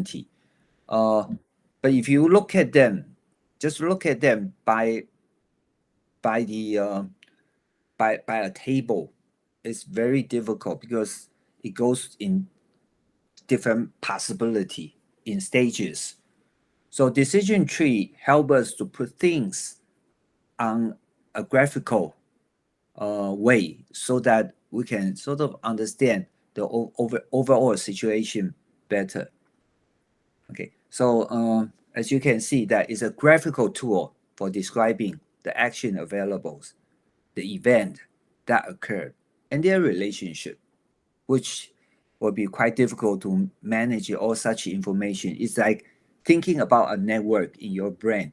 uncertainty. But if you look at them, just look at them by the by a table, it's very difficult because it goes in different possibility in stages. So decision tree help us to put things on a graphical way so that we can sort of understand the overall situation better. Okay, so as you can see, that is a graphical tool for describing the action availables, the event that occurred, and their relationship, which will be quite difficult to manage all such information. It's like thinking about a network in your brain,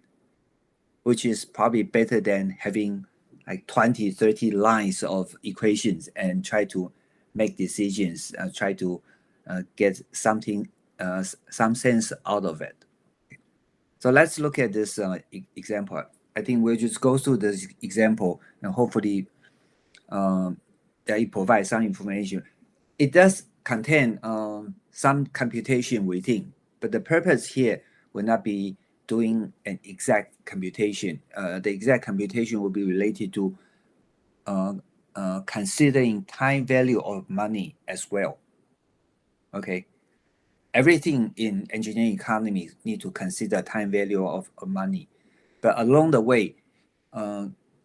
which is probably better than having like 20, 30 lines of equations and try to make decisions, try to get something, some sense out of it. So let's look at this example. I think we'll just go through this example and hopefully that it provides some information. It does contain some computation within, but the purpose here will not be doing an exact computation. The exact computation will be related to considering time value of money as well. Okay, everything in engineering economy need to consider time value of money, but along the way,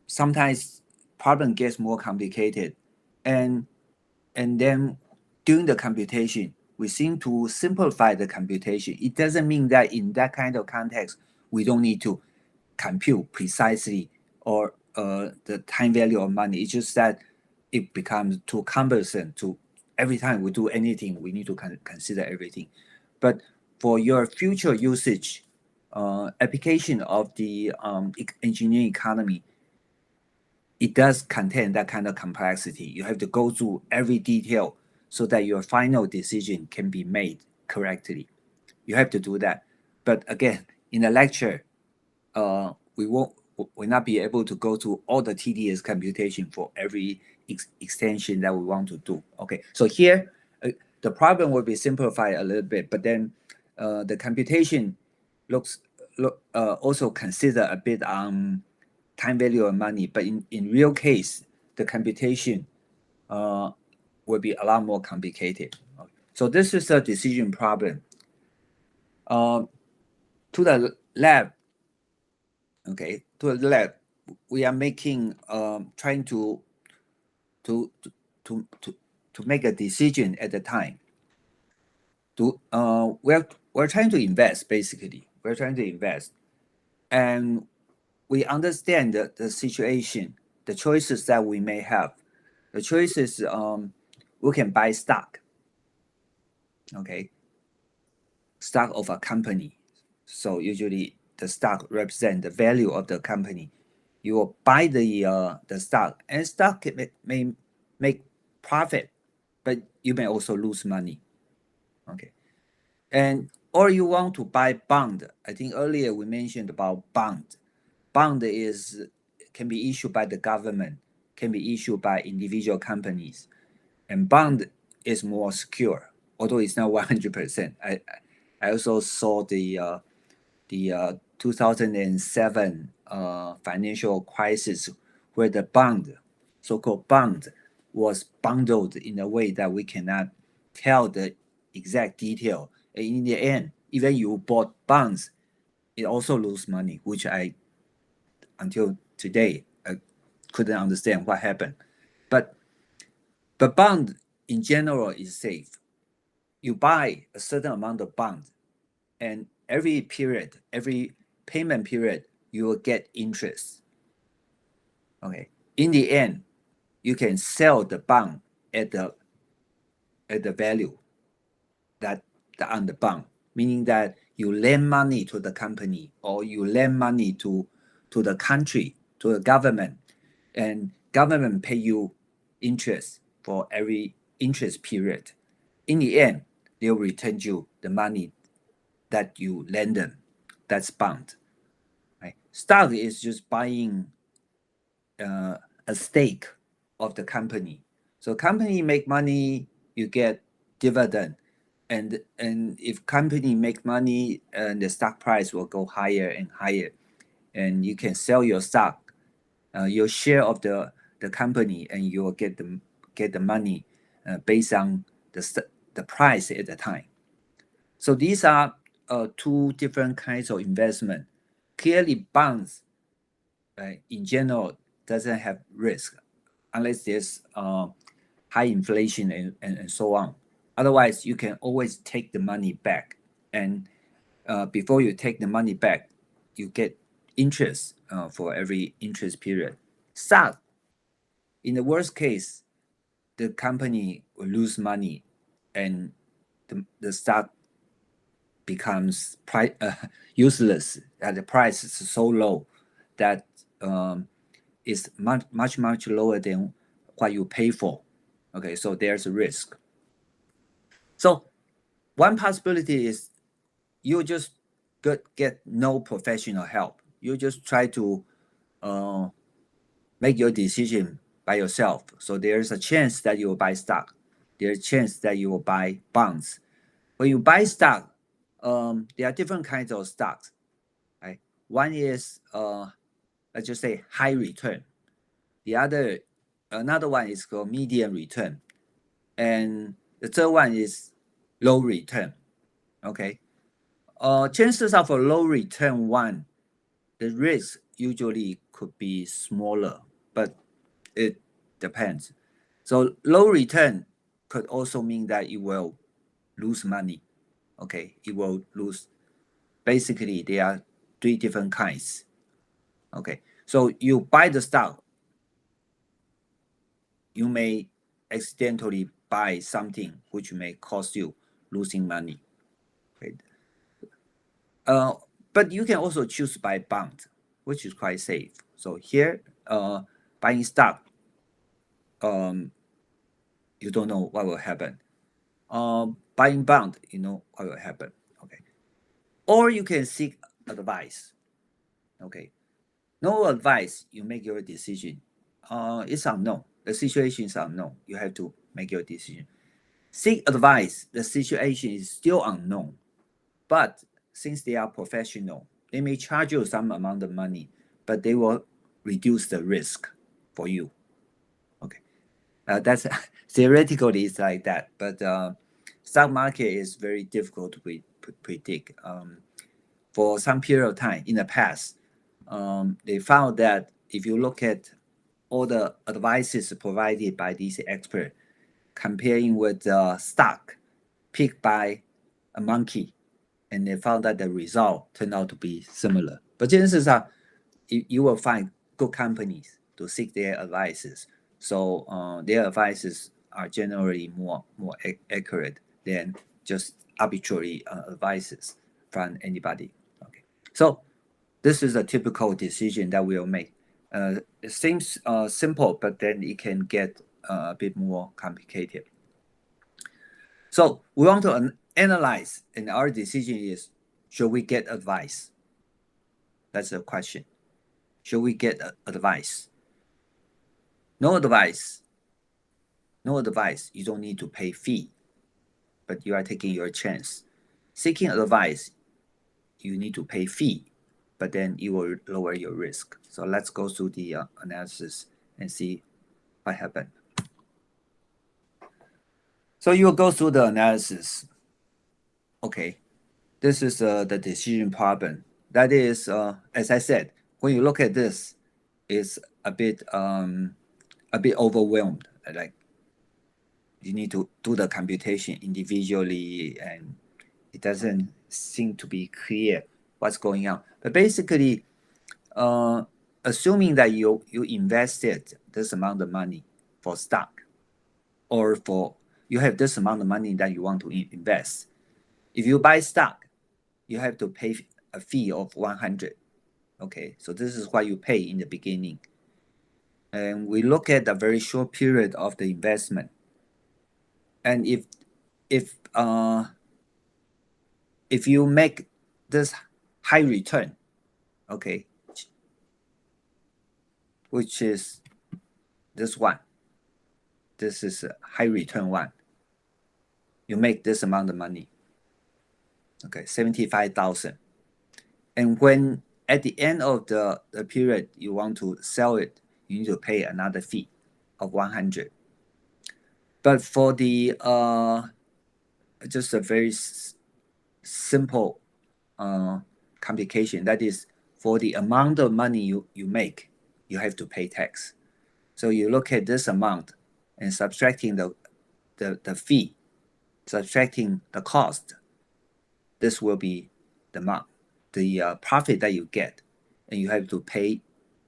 sometimes problem gets more complicated, and then during the computation, we seem to simplify the computation. It doesn't mean that in that kind of context, we don't need to compute precisely or the time value of money. It's just that it becomes too cumbersome to every time we do anything, we need to consider everything. But for your future usage, application of the engineering economy, it does contain that kind of complexity. You have to go through every detail so that your final decision can be made correctly. You have to do that. But again, in a lecture, we will not be able to go through all the tedious computation for every extension that we want to do. Okay, so here the problem will be simplified a little bit, but then the computation also consider a bit on time value of money, but in real case, the computation will be a lot more complicated. So this is a decision problem. To the lab, okay, to the lab, we are making trying to make a decision at the time. We're trying to invest, basically. We're trying to invest, and we understand the situation, the choices that we may have. The choices, we can buy stock, okay, stock of a company. So usually the stock represent the value of the company. You will buy the stock, and stock may make profit, but you may also lose money, okay. And or you want to buy bond. I think earlier we mentioned about bond. Bond can be issued by the government, can be issued by individual companies, and bond is more secure, although it's not 100%. I also saw the 2007 financial crisis, where the bond, so-called bond, was bundled in a way that we cannot tell the exact detail. And in the end, even you bought bonds, it also lose money, which until today, I couldn't understand what happened. But bond in general is safe. You buy a certain amount of bond, and every period, every payment period, you will get interest. Okay. In the end, you can sell the bond at the value that on the bond, meaning that you lend money to the company or you lend money to the country, to the government, and government pay you interest for every interest period. In the end, they'll return you the money that you lend them. That's bond. Right? Stock is just buying a stake of the company. So company make money, you get dividend. and if company make money, and the stock price will go higher and higher, and you can sell your stock, your share of the company, and you will get the money based on the price at the time. So these are two different kinds of investment. Clearly, bonds in general doesn't have risk unless there's high inflation and so on. Otherwise, you can always take the money back, and before you take the money back, you get interest for every interest period. Stock, in the worst case, the company will lose money, and the stock becomes useless. The price is so low that is much lower than what you pay for. Okay, so there's a risk. So one possibility is you just get no professional help. You just try to make your decision by yourself. So there's a chance that you will buy stock. There's a chance that you will buy bonds. When you buy stock, there are different kinds of stocks. Right? One is let's just say high return. Another one is called medium return, and the third one is low return. Okay, chances of a low return one, the risk usually could be smaller, but it depends. So low return could also mean that you will lose money. Okay, it will lose. Basically, there are three different kinds. Okay, so you buy the stock, you may accidentally buy something which may cost you losing money. Okay. But you can also choose to buy bond, which is quite safe. So here, buying stock, you don't know what will happen. Buying bond, you know what will happen. Okay. Or you can seek advice. Okay. No advice, you make your decision. It's unknown. The situation is unknown. You have to make your decision. Seek advice. The situation is still unknown. But since they are professional, they may charge you some amount of money, but they will reduce the risk for you. Okay. That's theoretically it's like that, but stock market is very difficult to predict. For some period of time in the past, they found that if you look at all the advices provided by these experts, comparing with the stock picked by a monkey, and they found that the result turned out to be similar. But chances are you will find good companies to seek their advices. So their advices are generally more accurate than just arbitrary advices from anybody. Okay, so this is a typical decision that we'll make. It seems simple, but then it can get a bit more complicated. So we want to analyze, and our decision is, should we get advice? That's the question. Should we get advice? No advice. No advice. You don't need to pay fee, but you are taking your chance. Seeking advice, you need to pay fee, but then you will lower your risk. So let's go through the analysis and see what happened. So you will go through the analysis. Okay, this is the decision problem. That is, as I said, when you look at this, it's a bit overwhelmed. Like you need to do the computation individually, and it doesn't seem to be clear what's going on. But basically, assuming that you invested this amount of money for stock, or for you have this amount of money that you want to invest. If you buy stock, you have to pay a fee of 100. Okay, so this is what you pay in the beginning. And we look at a very short period of the investment. And if you make this high return, okay, which is this one, this is a high return one. you make this amount of money. Okay, 75,000. And when at the end of the period you want to sell it, you need to pay another fee of 100. But for the just a very simple complication, that is, for the amount of money you make, you have to pay tax. So you look at this amount and subtracting the fee, subtracting the cost, this will be the profit that you get, and you have to pay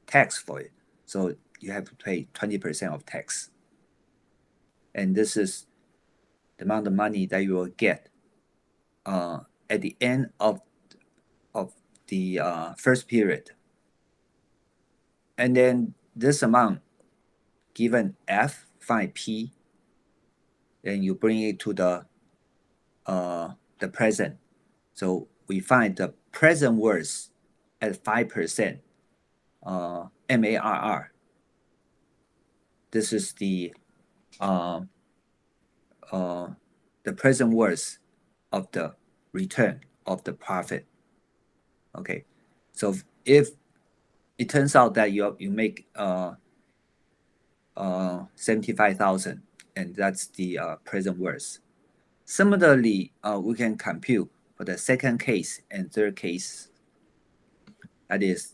tax for it. So you have to pay 20% of tax. And this is the amount of money that you will get at the end of the first period. And then this amount given F, find P, then you bring it to the present. So we find the present worth at 5% MARR. This is the present worth of the return of the profit. Okay, so if it turns out that you make 75,000, and that's the present worth. Similarly, we can compute for the second case and third case. That is,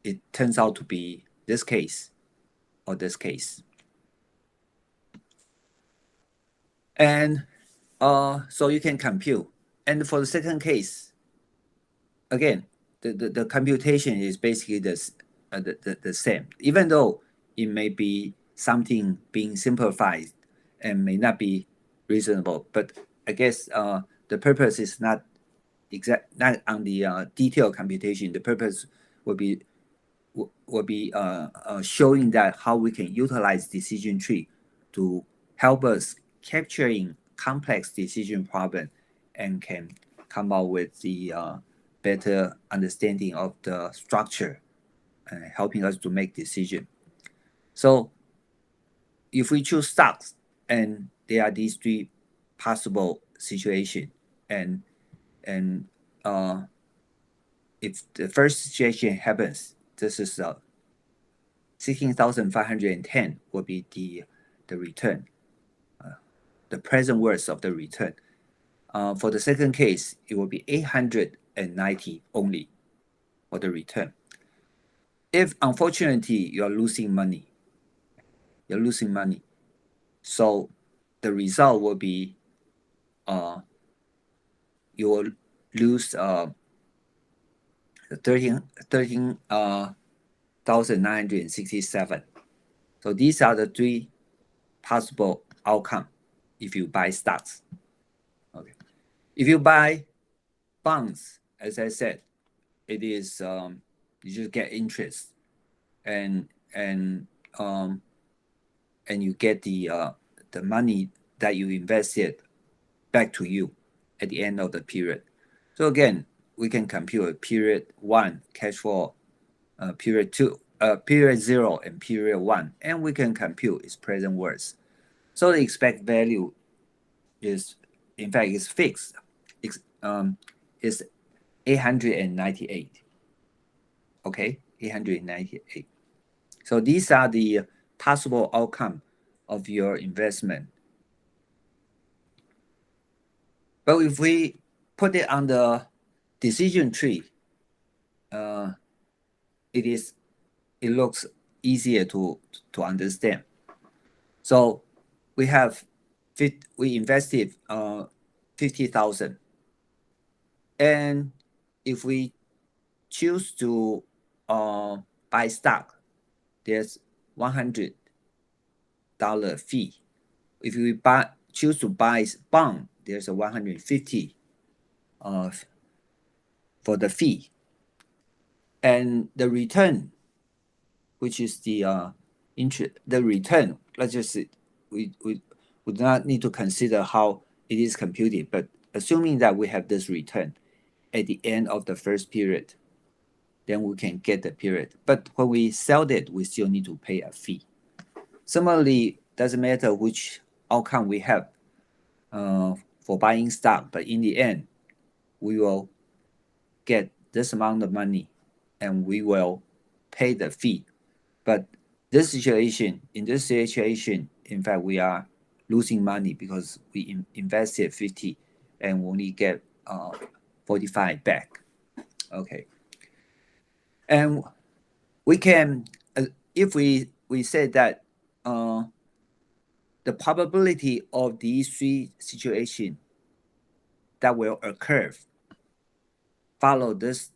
it turns out to be this case or this case. And so you can compute. And for the second case, again, the computation is basically the same, even though it may be something being simplified and may not be reasonable. But I guess the purpose is not on the detailed computation. The purpose will be showing that how we can utilize decision tree to help us capturing complex decision problem and can come out with the better understanding of the structure and helping us to make decision. So if we choose stocks, and there are these three possible situations, and if the first situation happens, this is 16,510 will be the return, the present worth of the return. For the second case, it will be 890 only for the return. If unfortunately you're losing money, so the result will be you will lose 13,967. So these are the three possible outcomes if you buy stocks. Okay, if you buy bonds, as I said, it is you just get interest, and you get the money that you invested back to you at the end of the period. So again, we can compute period 1 cash flow, period 2, period 0, and period 1, and we can compute its present worth. So the expected value is, in fact, is fixed. It's 898. Okay, 898. So these are the possible outcome of your investment. But if we put it on the decision tree, it looks easier to understand. So we invested 50,000, and if we choose to buy stock, there's $100 fee. If we choose to buy bond, there's a 150 for the fee. And the return, which is the return, let's just say we do not need to consider how it is computed, but assuming that we have this return at the end of the first period, then we can get the period. But when we sell it, we still need to pay a fee. Similarly, doesn't matter which outcome we have, for buying stock, but in the end, we will get this amount of money and we will pay the fee. But in this situation, in fact, we are losing money because we invested 50 and we only get 45 back. Okay. And we can, if we say that the probability of these three situations that will occur follow this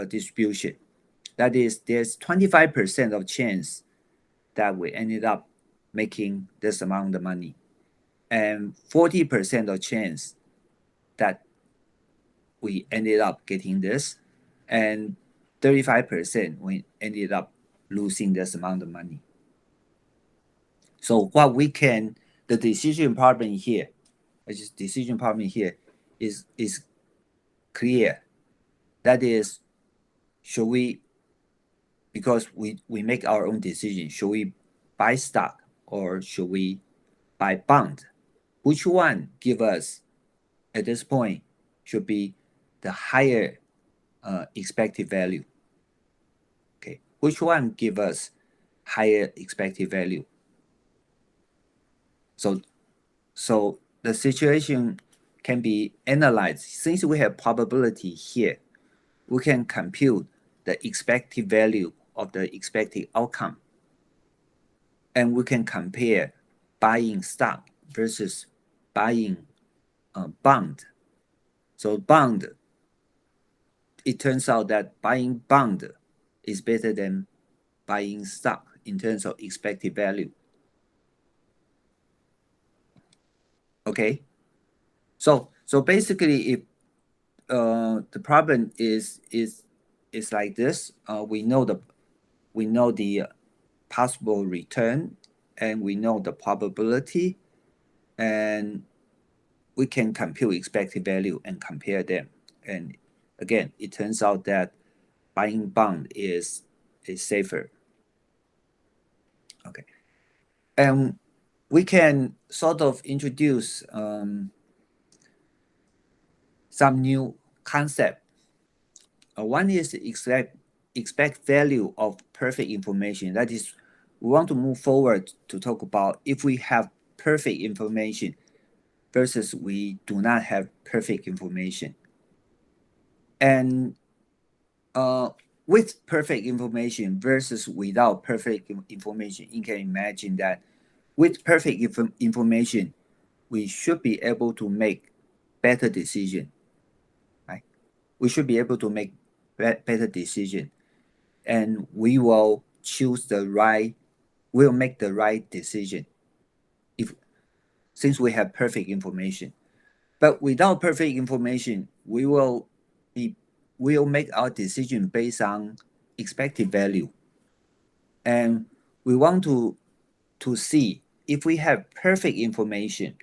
distribution. That is, there's 25% of chance that we ended up making this amount of money, and 40% of chance that we ended up getting this, and 35% we ended up losing this amount of money. So what we can, the decision problem here is clear. That is, should we, because we make our own decision, should we buy stock or should we buy bond? Which one give us at this point should be the higher expected value? Okay, which one give us higher expected value? So the situation can be analyzed. Since we have probability here, we can compute the expected value of the expected outcome. And we can compare buying stock versus buying bond. So bond, it turns out that buying bond is better than buying stock in terms of expected value. Okay, so basically, if the problem is like this, we know the possible return, and we know the probability, and we can compute expected value and compare them. And again, it turns out that buying bond is safer. Okay, and we can sort of introduce some new concept. One is expect value of perfect information. That is, we want to move forward to talk about if we have perfect information versus we do not have perfect information. And with perfect information versus without perfect information, you can imagine that with perfect information, we should be able to make better decision, right? We should be able to make better decision, and we will we'll make the right decision since we have perfect information. But without perfect information, we'll make our decision based on expected value. And we want to see if we have perfect information,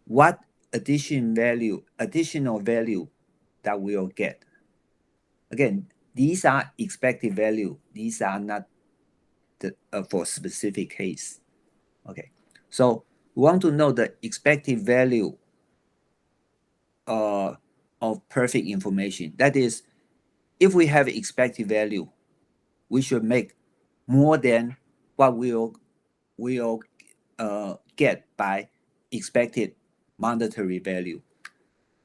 what additional value that we'll get. Again, these are expected value. These are not for specific case. Okay, so we want to know the expected value of perfect information. That is, if we have expected value, we should make more than what we'll get by expected monetary value.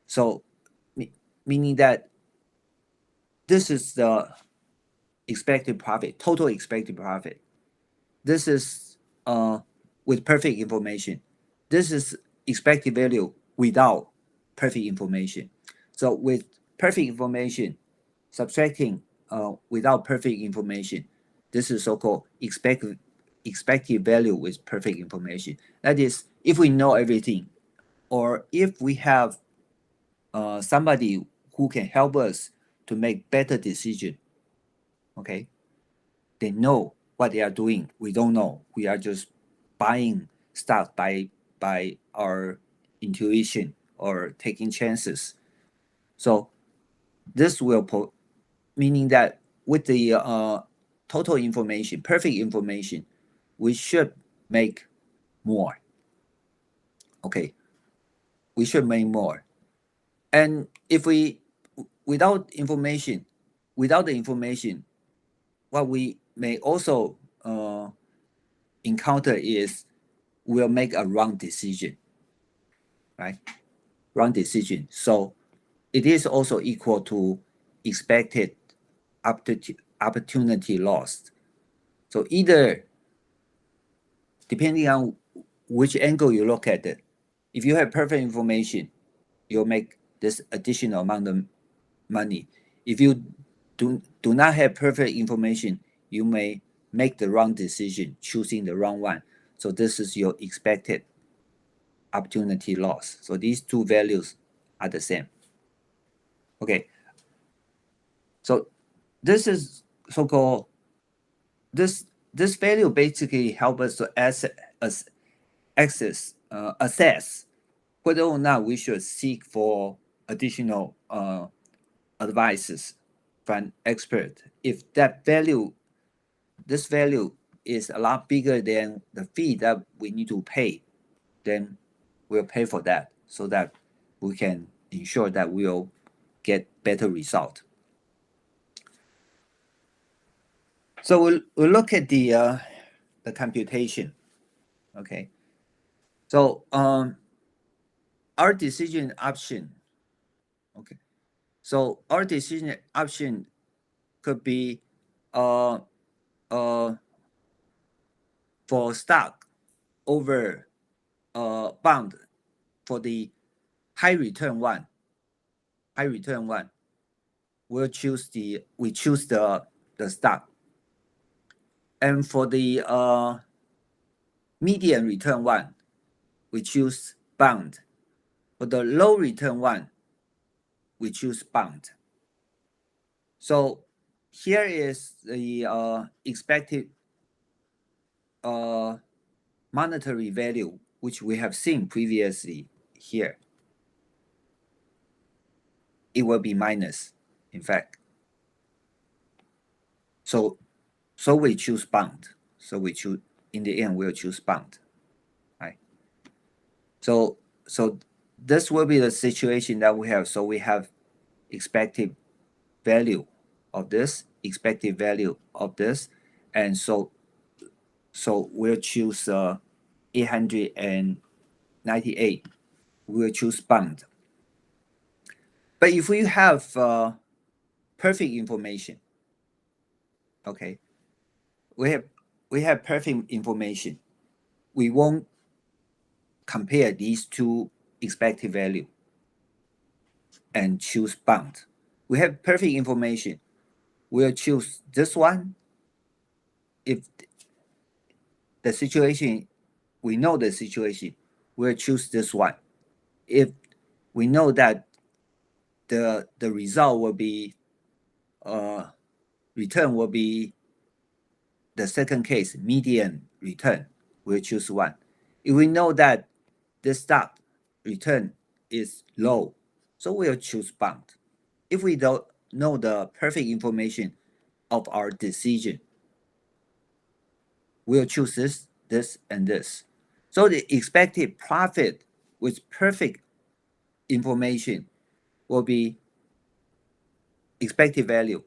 So meaning that this is the expected profit, total expected profit. This is with perfect information. This is expected value without perfect information. So with perfect information, subtracting without perfect information, this is so-called expected value with perfect information. That is, if we know everything, or if we have somebody who can help us to make better decision, okay, they know what they are doing. We don't know. We are just buying stuff by our intuition or taking chances. So this will meaning that with the total information, perfect information, we should make more. okay, we should make more. And if we, without the information, what we may also encounter is we'll make a wrong decision, right? Wrong decision. So it is also equal to expected opportunity lost. So either, depending on which angle you look at it, if you have perfect information, you'll make this additional amount of money. If you do not have perfect information, you may make the wrong decision, choosing the wrong one. So this is your expected opportunity loss. So these two values are the same. Okay. So this is so-called, this value basically help us to assess whether or not we should seek for additional advices from expert. If that value, this value is a lot bigger than the fee that we need to pay, then we'll pay for that so that we can ensure that we'll get better result. So we'll look at the computation. Okay. So our decision option. Okay. So our decision option could be for stock over bond for the high return one. We choose the stock. And for the median return one, we choose bond. For the low return one, we choose bond. So here is the expected monetary value, which we have seen previously here. It will be minus, in fact. So we choose bond. So we choose, in the end, we'll choose bond. Right? So this will be the situation that we have. So we have expected value of this, expected value of this, and so we'll choose 898. We'll choose bond. But if we have perfect information, okay, we have perfect information, we won't compare these two expected value and choose bond. We have perfect information, we'll choose this one if the situation, we know the situation, we'll choose this one. If we know that the result will be return will be the second case, median return, we'll choose one. If we know that the stock return is low, so we'll choose bond. If we don't know the perfect information of our decision, we'll choose this, and this. So the expected profit with perfect information will be expected value.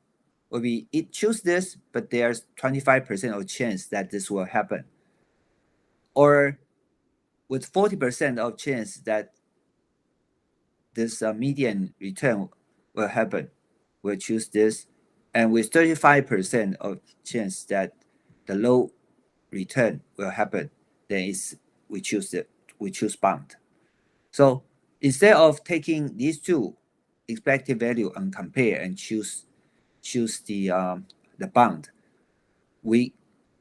Will be, it choose this, but there's 25% of chance that this will happen. Or with 40% of chance that this median return will happen, we'll choose this. And with 35% of chance that the low return will happen, then we choose bond. So instead of taking these two expected value and compare and choose the bond, we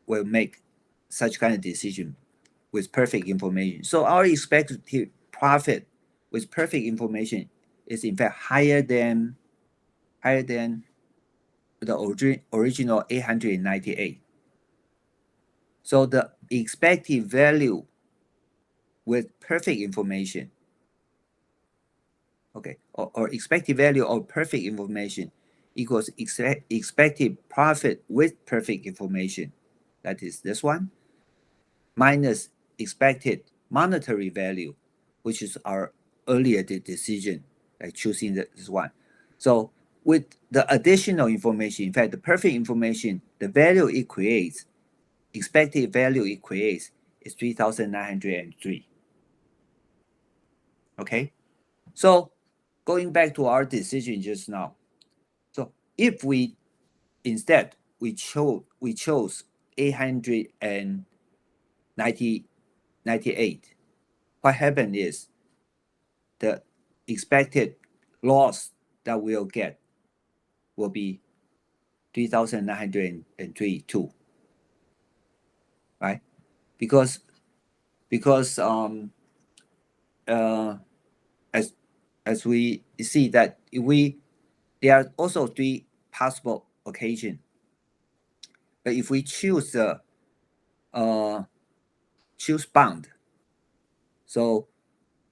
will make such kind of decision with perfect information. So our expected profit with perfect information is in fact higher than the original 898. So the expected value with perfect information, okay, or expected value of perfect information equals expected profit with perfect information, that is this one, minus expected monetary value which is our earlier decision, like choosing this one. So with the additional information, in fact, the perfect information, the value it creates, expected value it creates is 3,903. Okay, so going back to our decision just now. So if we instead we chose 898, what happened is the expected loss that we'll get will be 3,903 too, right? Because as we see that there are also three possible occasions, but if we choose choose bond, so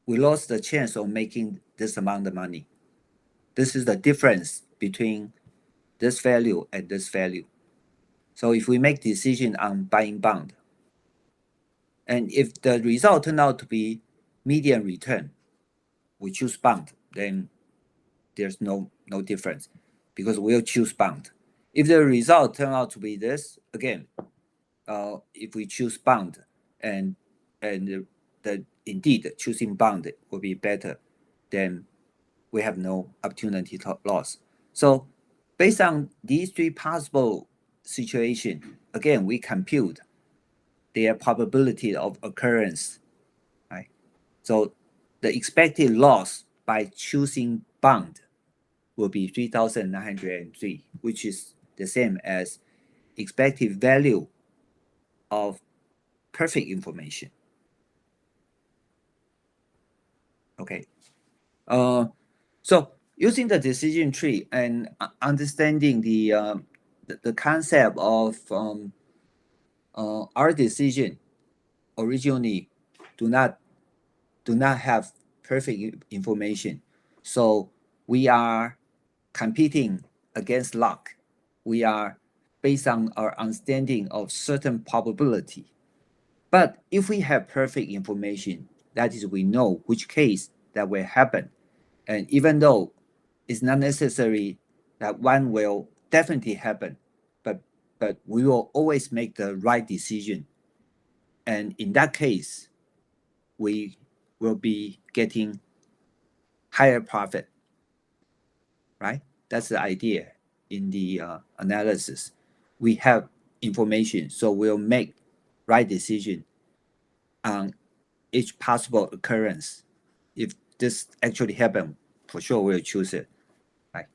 we lost the chance of making this amount of money. This is the difference between this value and this value. So if we make decision on buying bond, and if the result turn out to be median return, we choose bond, then there's no difference because we'll choose bond. If the result turn out to be this, again, if we choose bond and the indeed choosing bond will be better, then we have no opportunity loss. So based on these three possible situations, again, we compute their probability of occurrence, right? So the expected loss by choosing bond will be 3,903, which is the same as expected value of perfect information. Okay. So using the decision tree and understanding the concept of our decision originally do not have perfect information, so we are competing against luck. We are based on our understanding of certain probability. But if we have perfect information, that is, we know which case that will happen, and even though it's not necessary that one will definitely happen, but we will always make the right decision. And in that case, we will be getting higher profit, right? That's the idea in the analysis. We have information, so we'll make right decision on each possible occurrence. If this actually happen, for sure we'll choose it, right?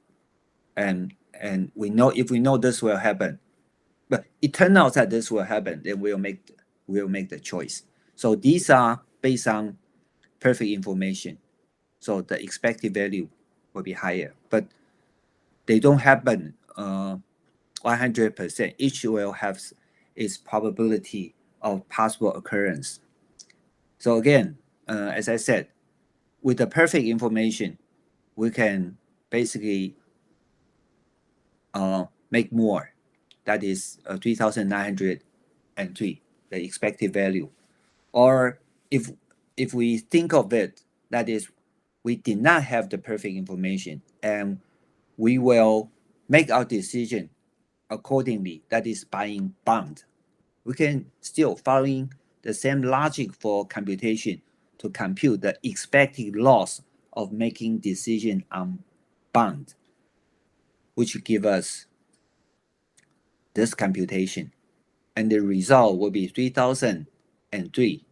And we know, if we know this will happen, but it turns out that this will happen, then we'll make the choice. So these are based on perfect information. So the expected value will be higher, but they don't happen 100%. Each will have its probability of possible occurrence. So again, as I said, with the perfect information, we can basically make more. That is 3,903, the expected value. Or if we think of it, that is, we did not have the perfect information, and we will make our decision accordingly, that is buying bond. We can still following the same logic for computation to compute the expected loss of making decision on bond, which give us this computation. And the result will be 3,003.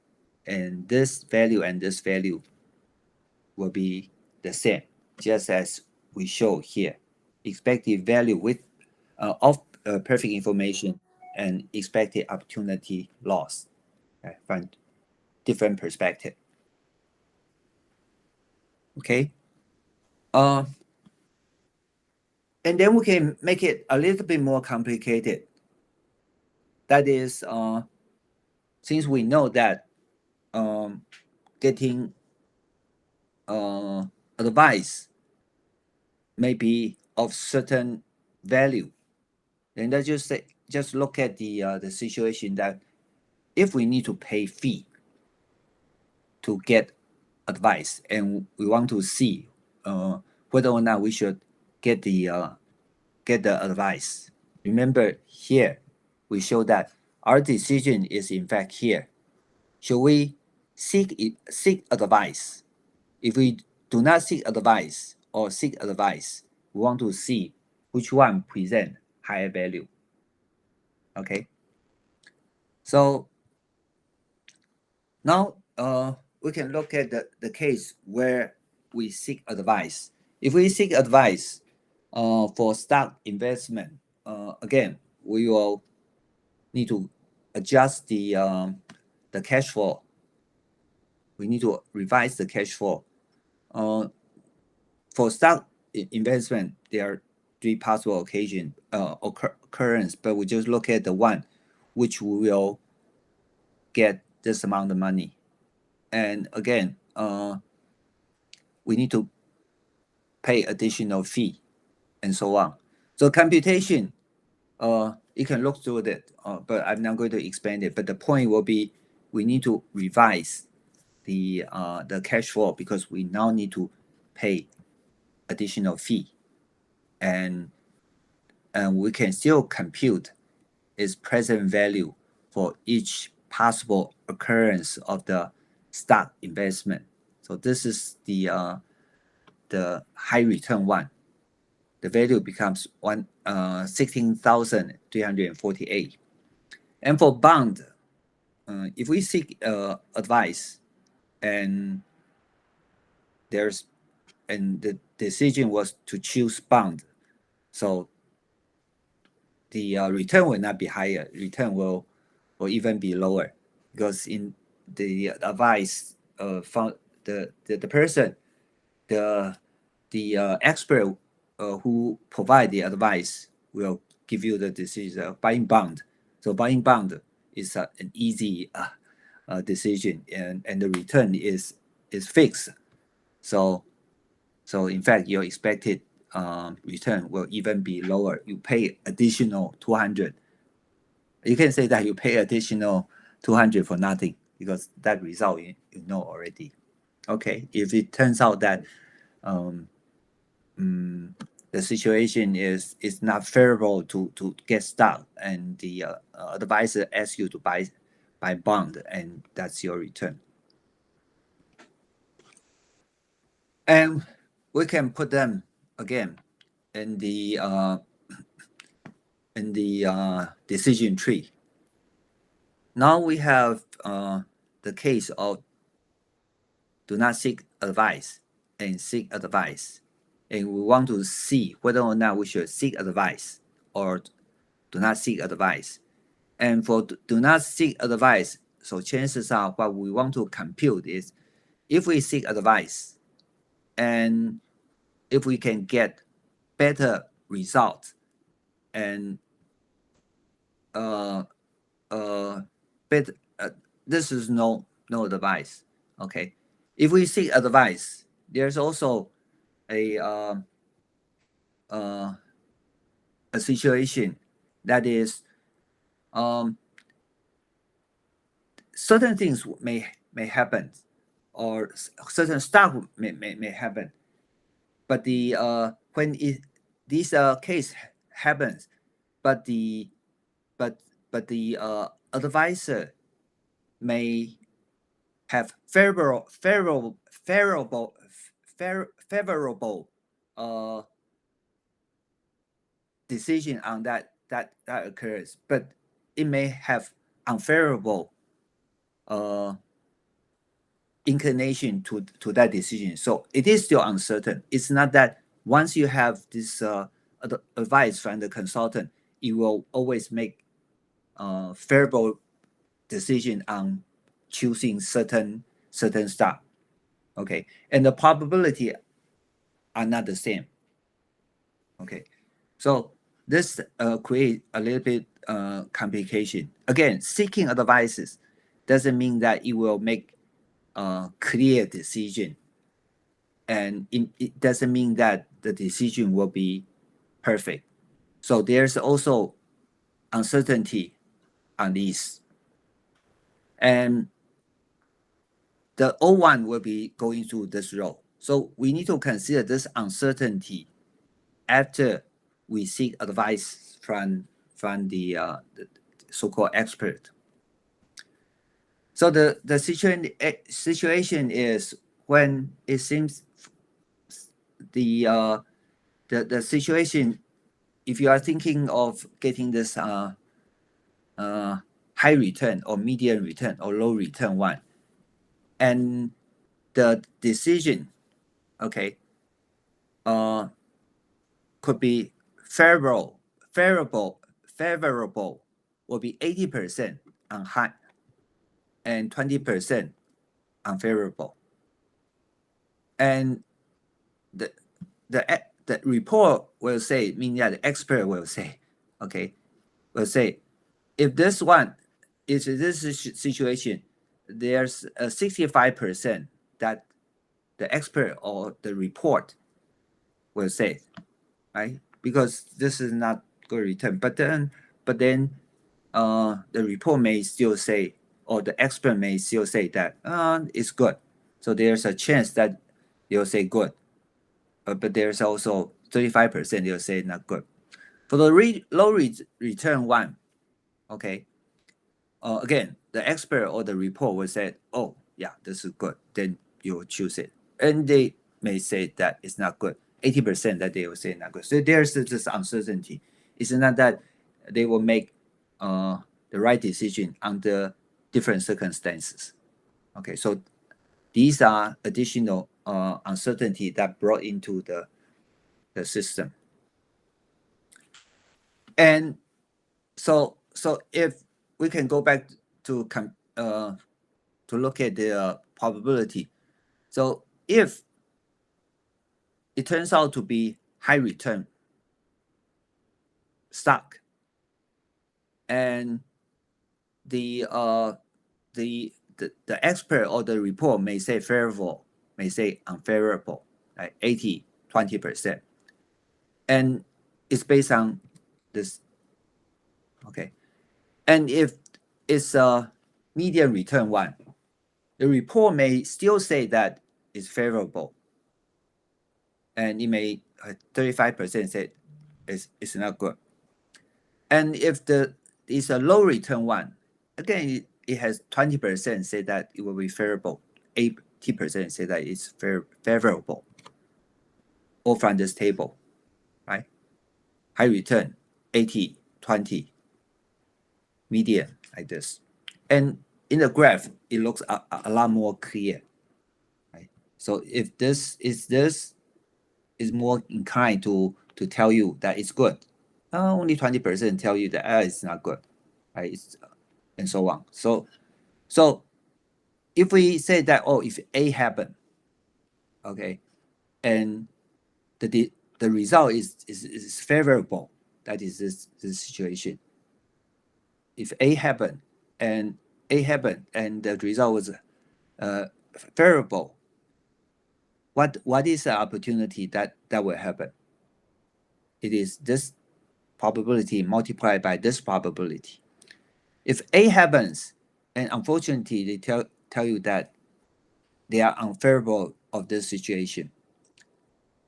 And this value will be the same, just as we show here. Expected value with of perfect information and expected opportunity loss, right, from different perspective. Okay. And then we can make it a little bit more complicated. That is, since we know that getting advice may be of certain value, then let's just look at the situation that if we need to pay fee to get advice, and we want to see whether or not we should get the advice. Remember here, we show that our decision is in fact here. Should we seek advice? If we do not seek advice or seek advice, we want to see which one present higher value. Okay. So now we can look at the case where we seek advice. If we seek advice for stock investment, again, we will need to adjust the cash flow. We need to revise the cash flow. For stock investment, there are three possible occasions occurrence, but we just look at the one which we will get this amount of money. And again, we need to pay additional fee and so on. So computation, you can look through it, but I'm not going to explain it. But the point will be, we need to revise the cash flow because we now need to pay additional fee, and we can still compute its present value for each possible occurrence of the stock investment. So this is the high return one. The value becomes 16,348. And for bond, if we seek advice and the decision was to choose bond, so the return will not be higher. Return will even be lower, because in the advice from the person, the expert who provide the advice will give you the decision of buying bond. So buying bond is an easy decision, and the return is fixed. So in fact, your expected return will even be lower. You pay additional 200. You can say that you pay additional 200 for nothing, because that result you know already. Okay, if it turns out that the situation is not favorable to get stock, and the advisor asks you to buy bond, and that's your return. And we can put them again in the decision tree. Now we have the case of do not seek advice and seek advice, and we want to see whether or not we should seek advice or do not seek advice. And for do not seek advice, so chances are what we want to compute is, if we seek advice and if we can get better results and this is no advice. Okay, if we seek advice, there's also a situation that is certain things may happen, or certain stuff may happen, but the when this case happens, but the advisor may have favorable decision on that occurs, but it may have unfavorable inclination to that decision. So it is still uncertain. It's not that once you have this advice from the consultant, it will always make favorable decision on choosing certain stock. Okay, and the probability are not the same. Okay, so this create a little bit complication. Again, seeking advices doesn't mean that it will make a clear decision, and it doesn't mean that the decision will be perfect. So there's also uncertainty on these. And the O1 will be going through this row. So we need to consider this uncertainty after we seek advice from the so-called expert. So the situation is when it seems the situation, if you are thinking of getting this high return or medium return or low return one, and the decision, okay, could be favorable will be 80% on high and 20% unfavorable. And the report will say, meaning that the expert will say, okay, will say, if this one is this situation, there's a 65% that the expert or the report will say, right? Because this is not good return. But then the report may still say, or the expert may still say that it's good. So there's a chance that they'll say good. But there's also 35% they'll say not good. For the low return one, okay, again, the expert or the report will say, oh, yeah, this is good. Then you'll choose it. And they may say that it's not good. 80% that they will say not good. So there's this uncertainty. It's not that they will make the right decision under different circumstances. Okay, so these are additional uncertainty that brought into the system. And so if we can go back to look at the probability. So if it turns out to be high return stock, and the expert or the report may say favorable, may say unfavorable, like 80-20%, and it's based on this. Okay, and if it's a median return one, the report may still say that it's favorable, and it may 35% say it's not good. And if it's a low return one, again, it has 20% say that it will be favorable, 80% say that it's favorable, all from this table, right? High return, 80-20, median, like this. And in the graph, it looks a lot more clear, right? So if this is more inclined to tell you that it's good, only 20% tell you that it's not good, right? And so on. So if we say that, oh, if A happen, okay, and the result is favorable, that is this situation. If A happen and the result was favorable, what is the opportunity that will happen? It is this probability multiplied by this probability. If A happens, and unfortunately they tell you that they are unfavorable of this situation,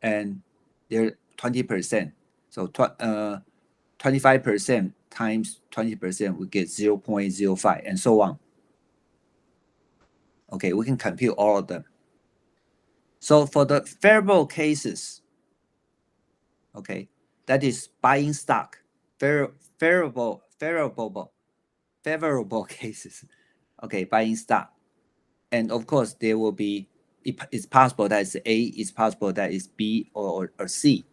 and they're 20%, so 25% times 20% we get 0.05, and so on. Okay, we can compute all of them. So for the favorable cases, okay, that is buying stock, favorable cases, okay, buying stock. And of course, there will be, it's possible that it's A, it's possible that it's B or C.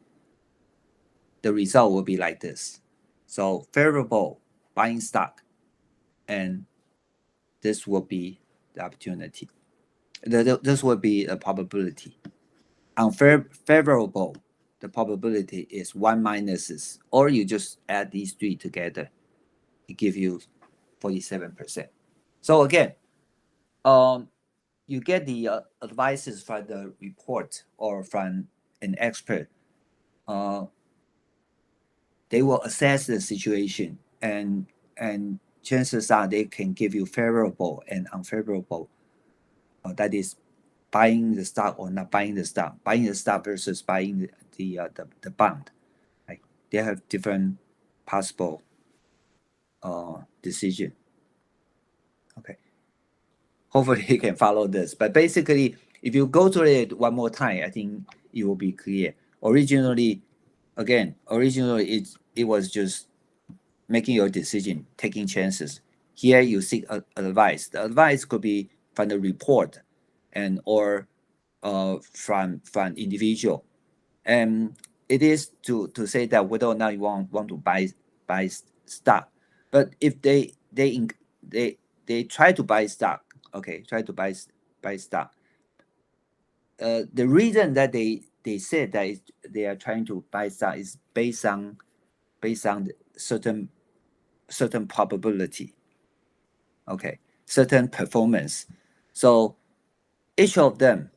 The result will be like this. So favorable buying stock, and this will be the opportunity. This will be a probability. Unfavorable, the probability is 1 minuses, or you just add these three together. It gives you 47%. So again, you get the advices from the report or from an expert. They will assess the situation, and chances are they can give you favorable and unfavorable that is buying the stock or not buying the stock, buying the stock versus buying the bond. Right? They have different possible decision. Okay. Hopefully you can follow this. But basically, if you go through it one more time, I think it will be clear. Originally it was just making your decision, taking chances. Here you seek advice. The advice could be from the report and or from individual. And it is to say that whether or not you want to buy stock. But if they try to buy stock, okay, try to buy stock. The reason that they said that they are trying to buy stock is based on certain probability, okay, certain performance. So each of them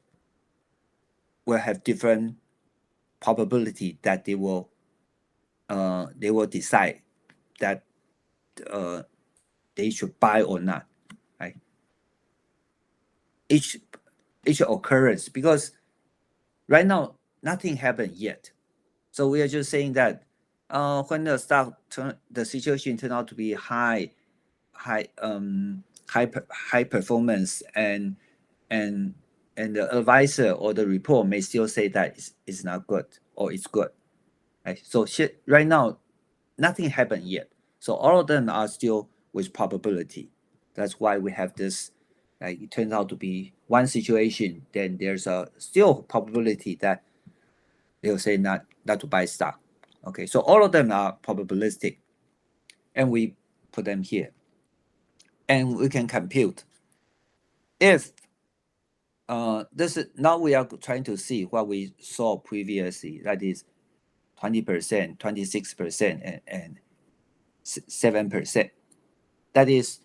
will have different probability that they will decide that they should buy or not, right? Each occurrence, because right now nothing happened yet, so we are just saying that when the stock the situation turned out to be high performance, and the advisor or the report may still say that it's not good or it's good, right? So right now nothing happened yet, so all of them are still with probability. That's why we have this, like, it turns out to be one situation, then there's a still probability that they'll say not to buy stock. Okay, so all of them are probabilistic, and we put them here, and we can compute if this is now we are trying to see what we saw previously, that is 20%, 26%, and 7%. That is,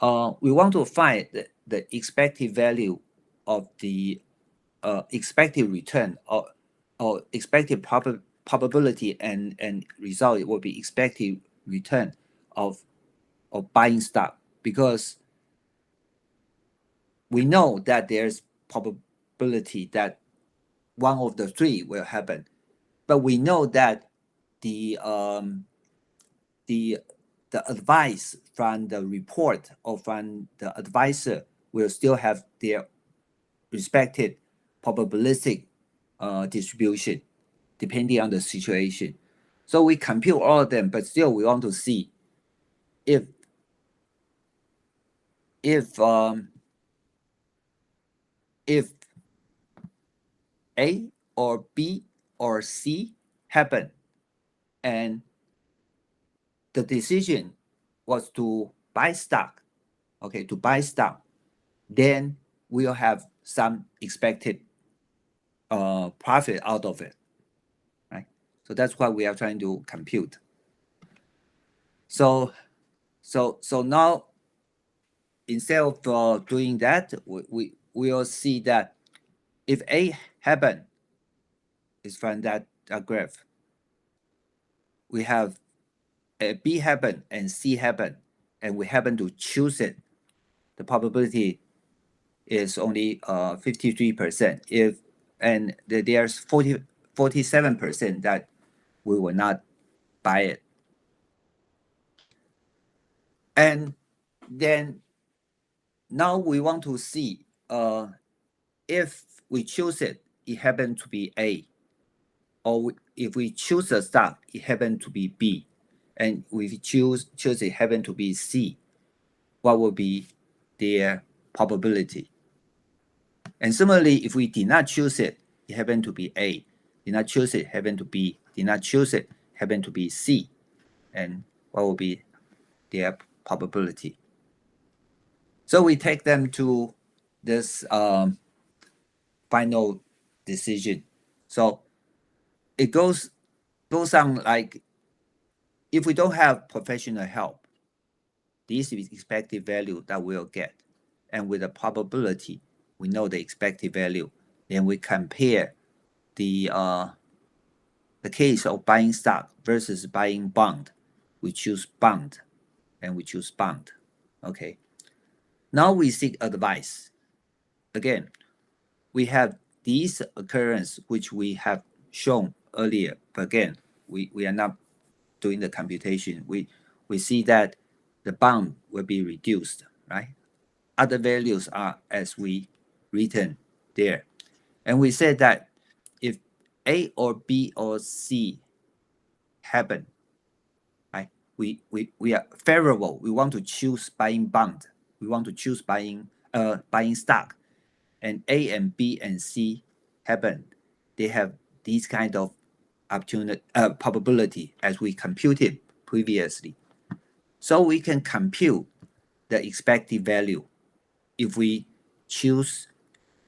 we want to find the expected value of the expected return, or expected probability, and result will be expected return of buying stock, because we know that there's probability that one of the three will happen, but we know that the advice from the report or from the advisor will still have their respected probabilistic distribution depending on the situation. So we compute all of them, but still we want to see if A or B or C happen, and the decision was to buy stock, okay, to buy stock, then we'll have some expected profit out of it, right? So that's what we are trying to compute. So now, instead of doing that, we will see that if A happen is from that graph, we have B happen and C happen, and we happen to choose it, the probability is only 53%. And there's 47% that we will not buy it. And then now we want to see if we choose it happened to be A, or if we choose a stock, it happened to be B, and we choose it happened to be C, what will be their probability? And similarly, if we did not choose it happened to be A, did not choose it happened to B, did not choose it happened to be C, and what will be their probability? So we take them to this final decision. So it goes on like, if we don't have professional help, this is expected value that we'll get, and with the probability, we know the expected value. Then we compare the case of buying stock versus buying bond. We choose bond, and we choose bond. Okay. Now we seek advice. again, we have these occurrence which we have shown earlier, but again, we are not doing the computation. We see that the bound will be reduced, right? Other values are as we written there. And we said that if A or B or C happen, right? We are favorable. We want to choose buying bond. We want to choose buying stock. And A and B and C happen. They have these kind of opportunity probability as we computed previously. So we can compute the expected value if we choose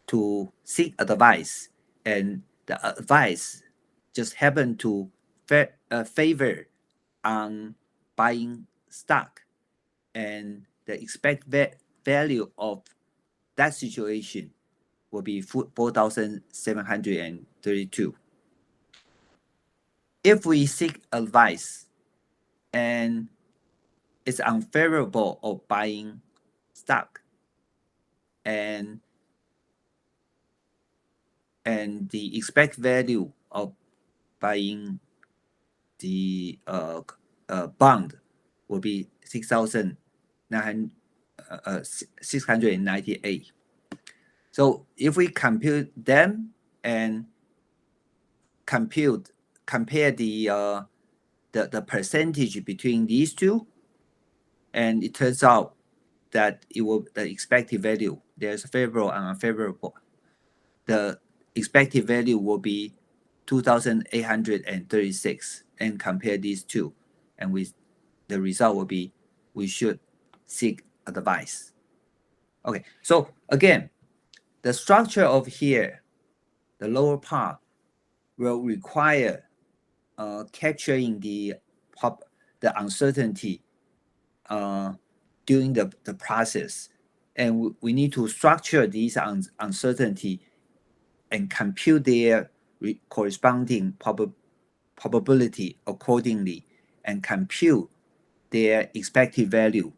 to seek advice and the advice just happen to favor on buying stock, and the expected value of that situation will be 4,732. If we seek advice and it's unfavorable of buying stock, and the expected value of buying the bond will be 698. So if we compute them and compare the percentage between these two, and it turns out that the expected value, there's favorable and unfavorable. The expected value will be 2,836, and compare these two, and the result will be we should seek advice. Okay, so again, the structure of here, the lower part, will require capturing the uncertainty during the process, and we need to structure these uncertainty and compute their corresponding probability accordingly, and compute their expected value,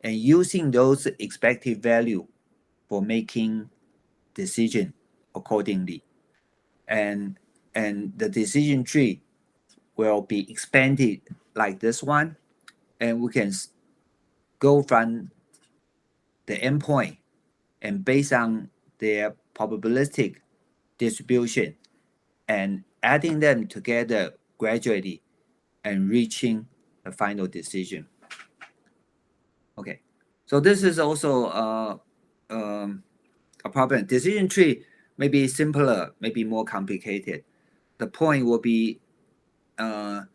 and using those expected value for making decision accordingly, and the decision tree will be expanded like this one, and we can go from the endpoint, and based on their probabilistic distribution and adding them together gradually and reaching the final decision. Okay, so this is also a problem. Decision tree may be simpler, maybe more complicated. The point will be to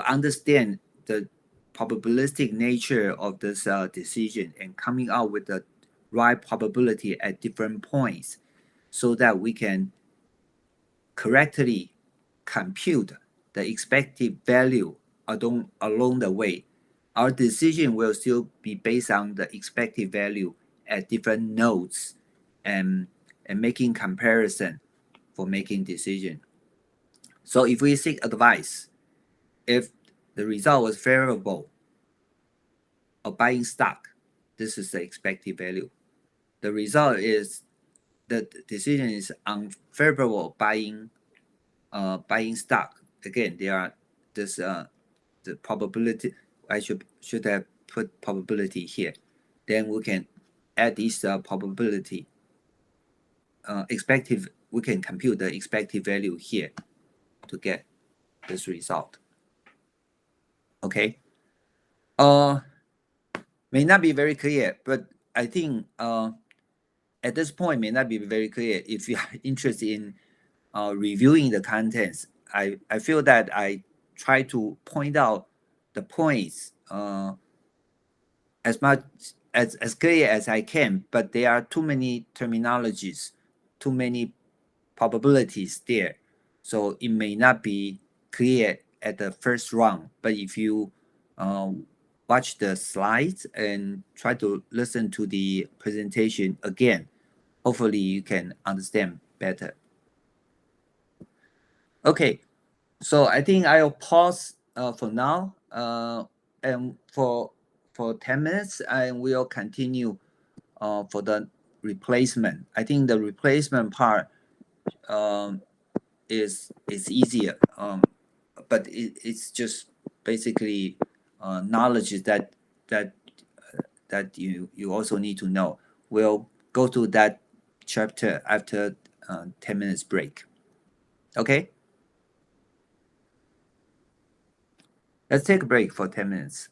understand the probabilistic nature of this decision and coming out with the right probability at different points, so that we can correctly compute the expected value along the way. Our decision will still be based on the expected value at different nodes, and making comparison for making decision. So if we seek advice, if the result was favorable of buying stock, this is the expected value. The result is the decision is unfavorable buying stock. Again, there are this the probability. I should have put probability here. Then we can add this probability expected. We can compute the expected value here to get this result. Okay. May not be very clear, but I think at this point may not be very clear. If you are interested in reviewing the contents, I feel that I try to point out the points as much as clear as I can, but there are too many terminologies, too many probabilities there, so it may not be clear at the first round. But if you watch the slides and try to listen to the presentation again, hopefully you can understand better. Okay, so I think I'll pause for now, and for 10 minutes, and we'll continue for the replacement. I think the replacement part is easier, but it's just basically knowledge that you also need to know. We'll go to that chapter after 10 minutes break. Okay, let's take a break for 10 minutes.